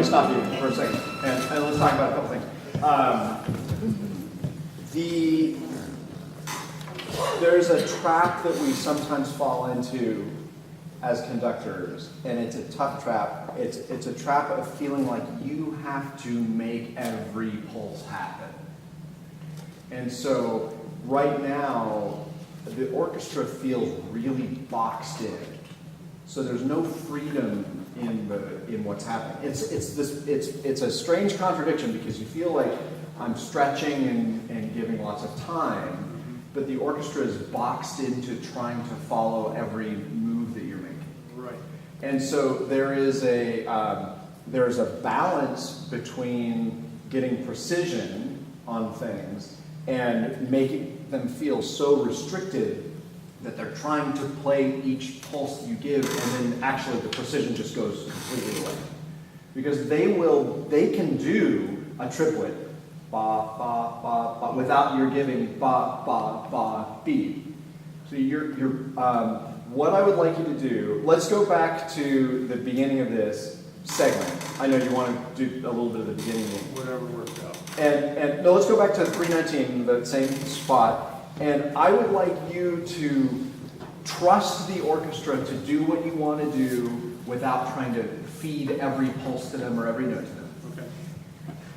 stop you for a second, and let's talk about a couple things. There's a trap that we sometimes fall into as conductors, and it's a tough trap. It's a trap of feeling like you have to make every pulse happen. And so right now, the orchestra feels really boxed in. So there's no freedom in what's happening. It's a strange contradiction because you feel like I'm stretching and giving lots of time, but the orchestra is boxed into trying to follow every move that you're making. Right. And so there's a balance between getting precision on things and making them feel so restricted that they're trying to play each pulse you give, and then actually the precision just goes completely away. Because they can do a triplet, ba, ba, ba, ba, without your giving ba, ba, ba, beat. So what I would like you to do, let's go back to the beginning of this segment. I know you want to do a little bit of the beginning. Whatever works out. And no, let's go back to 319, the same spot. And I would like you to trust the orchestra to do what you want to do without trying to feed every pulse to them or every note to them. Okay.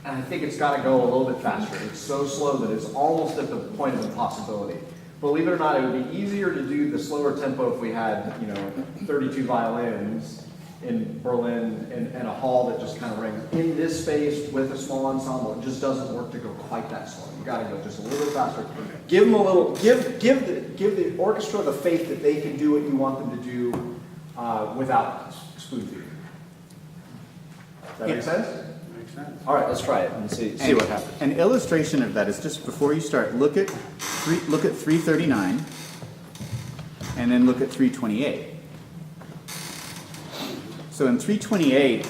And I think it's got to go a little bit faster. It's so slow that it's almost at the point of impossibility. Believe it or not, it would be easier to do the slower tempo if we had, 32 violins in Berlin and a hall that just kind of rings. In this space with a small ensemble, it just doesn't work to go quite that slow. You got to go just a little bit faster. Give them a little. Give the orchestra the faith that they can do what you want them to do without spoon feeding. Does that make sense? Makes sense. All right, let's try it and see what happens. An illustration of that is just before you start, look at 339 and then look at 328. So in 328,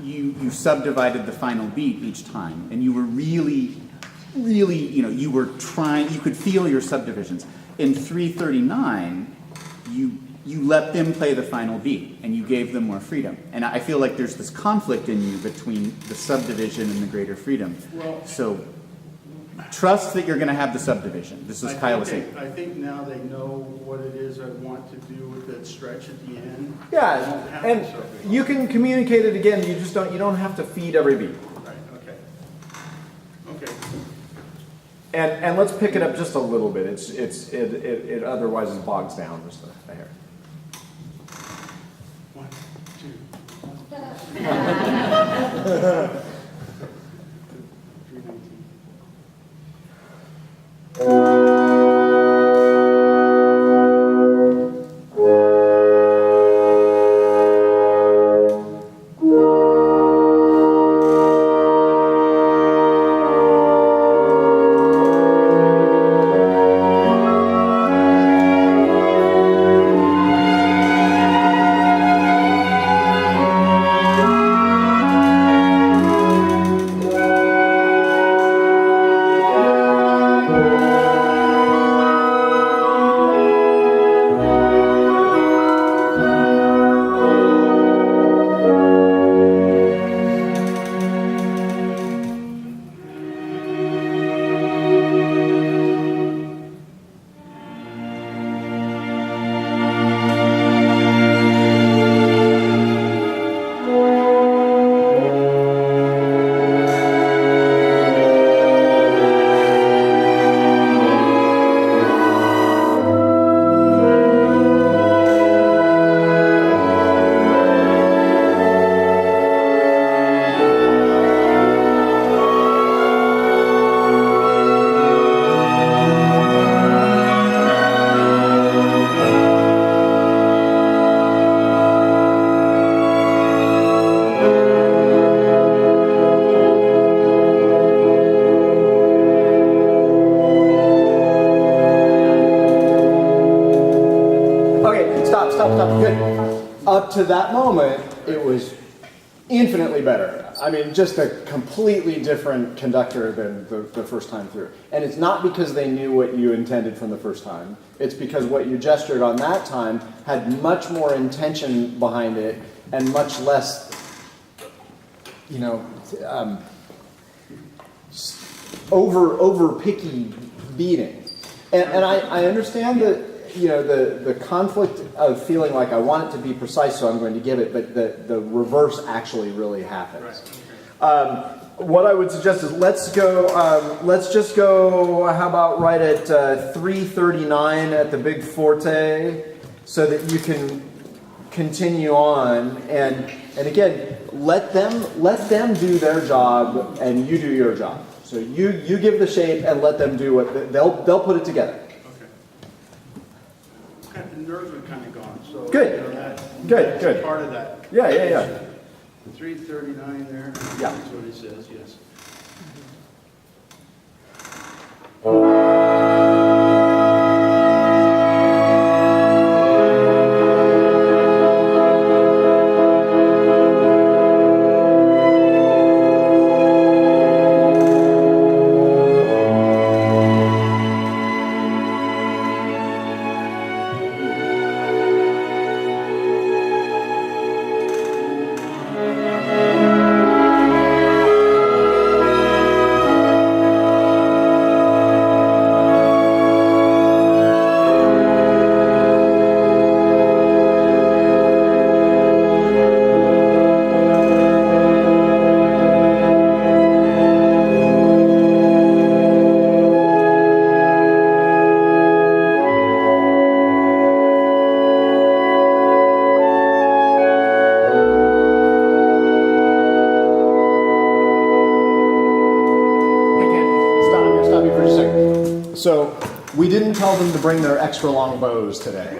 you subdivided the final beat each time, and you were really, you were trying, you could feel your subdivisions. In 339, you let them play the final beat, and you gave them more freedom. And I feel like there's this conflict in you between the subdivision and the greater freedom. Well, so trust that you're going to have the subdivision. This is Kyle was saying. I think now they know what it is I want to do with that stretch at the end. Yeah, and you can communicate it again. You don't have to feed every beat. Right. Okay. And let's pick it up just a little bit. It otherwise is bogs down just a hair. 1, 2, 319. Up to that moment, it was infinitely better. I mean, just a completely different conductor than the first time through. And it's not because they knew what you intended from the first time. It's because what you gestured on that time had much more intention behind it and much less, over picky beating. And I understand that, the conflict of feeling like I want it to be precise, so I'm going to give it, but the reverse actually really happens. Right. what I would suggest is let's just go, how about right at 3:39 at the big forte, so that you can continue on, and again, let them do their job and you do your job. So you give the shape and let them do what they'll put it together. Okay. The nerves are kind of gone, so. Good. You know, that's Good. part of that. Yeah. 339 there. Yeah. That's what it says, yes. So we didn't tell them to bring their extra long bows today.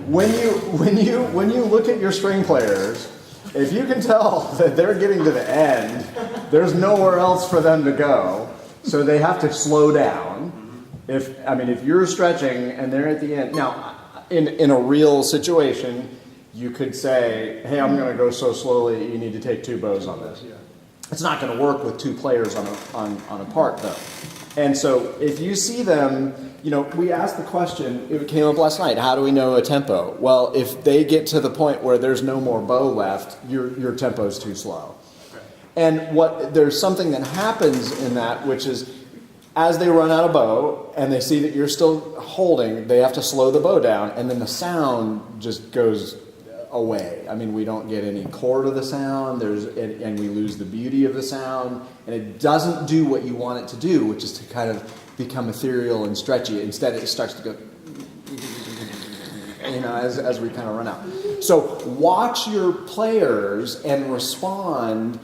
When you look at your string players, if you can tell that they're getting to the end, there's nowhere else for them to go, so they have to slow down. If you're stretching and they're at the end, now in a real situation, you could say, "Hey, I'm going to go so slowly. You need to take 2 bows on this." It's not going to work with 2 players on a part though. And so if you see them, we asked the question, it came up last night, how do we know a tempo? Well, if they get to the point where there's no more bow left, your tempo is too slow. And there's something that happens in that, which is as they run out of bow and they see that you're still holding, they have to slow the bow down, and then the sound just goes away. We don't get any core to the sound, and we lose the beauty of the sound, and it doesn't do what you want it to do, which is to kind of become ethereal and stretchy. Instead, it starts to go, as we kind of run out. So watch your players and respond.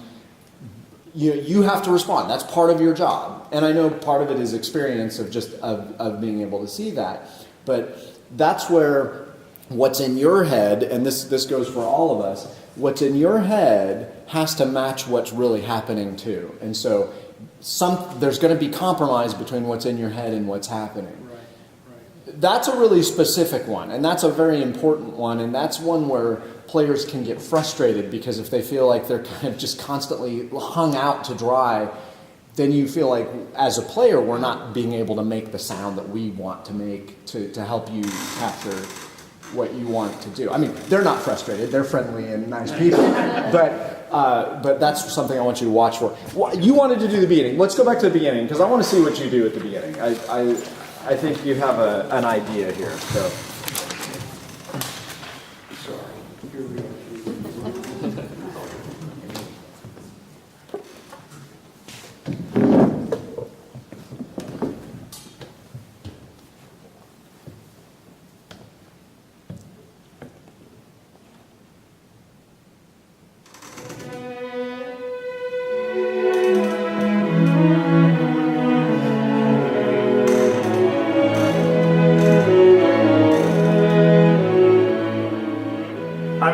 You have to respond. That's part of your job. And I know part of it is experience of being able to see that, but that's where what's in your head, and this goes for all of us, what's in your head has to match what's really happening too. And so there's going to be compromise between what's in your head and what's happening. Right. That's a really specific one, and that's a very important one, and that's one where players can get frustrated, because if they feel like they're kind of just constantly hung out to dry, then you feel like as a player we're not being able to make the sound that we want to make to help you capture what you want to do. They're not frustrated. They're friendly and nice people. But that's something I want you to watch for. You wanted to do the beginning. Let's go back to the beginning, because I want to see what you do at the beginning. I think you have an idea here. So.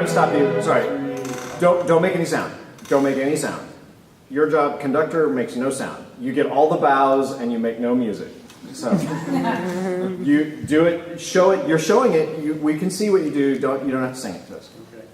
Stop you. Sorry. Don't make any sound. Don't make any sound. Your job, conductor, makes no sound. You get all the bows and you make no music. So you do it. Show it. You're showing it. We can see what you do. You don't have to sing it to us. Okay.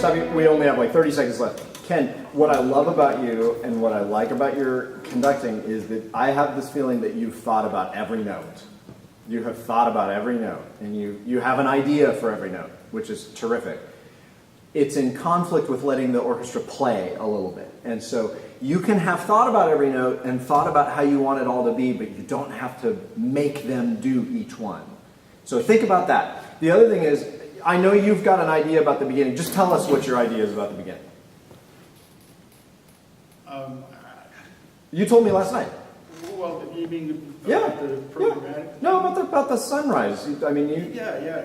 stop you. We only have like 30 seconds left. Ken, what I love about you and what I like about your conducting is that I have this feeling that you've thought about every note. You have thought about every note, and you have an idea for every note, which is terrific. It's in conflict with letting the orchestra play a little bit. And so you can have thought about every note and thought about how you want it all to be, but you don't have to make them do each one. So think about that. The other thing is, I know you've got an idea about the beginning. Just tell us what your idea is about the beginning. You told me last night. Well, you mean Yeah, the programmatic? No, about the sunrise. I mean, Yeah,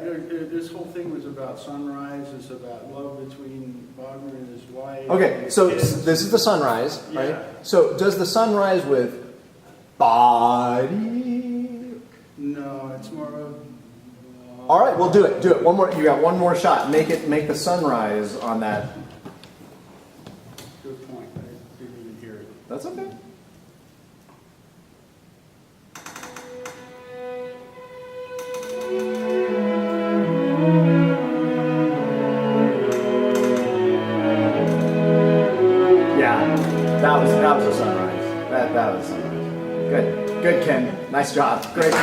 this whole thing was about sunrise, it's about love between Wagner and his wife. Okay, so Kids. this is the sunrise, right? Yeah. So does the sunrise with body? No, it's more of... All right, we'll do it. Do it. One more. You got one more shot. Make the sunrise on that. Good point, I didn't even hear it. That's okay. Yeah, that was a sunrise. That was a sunrise. Good, Ken. Nice job. Great.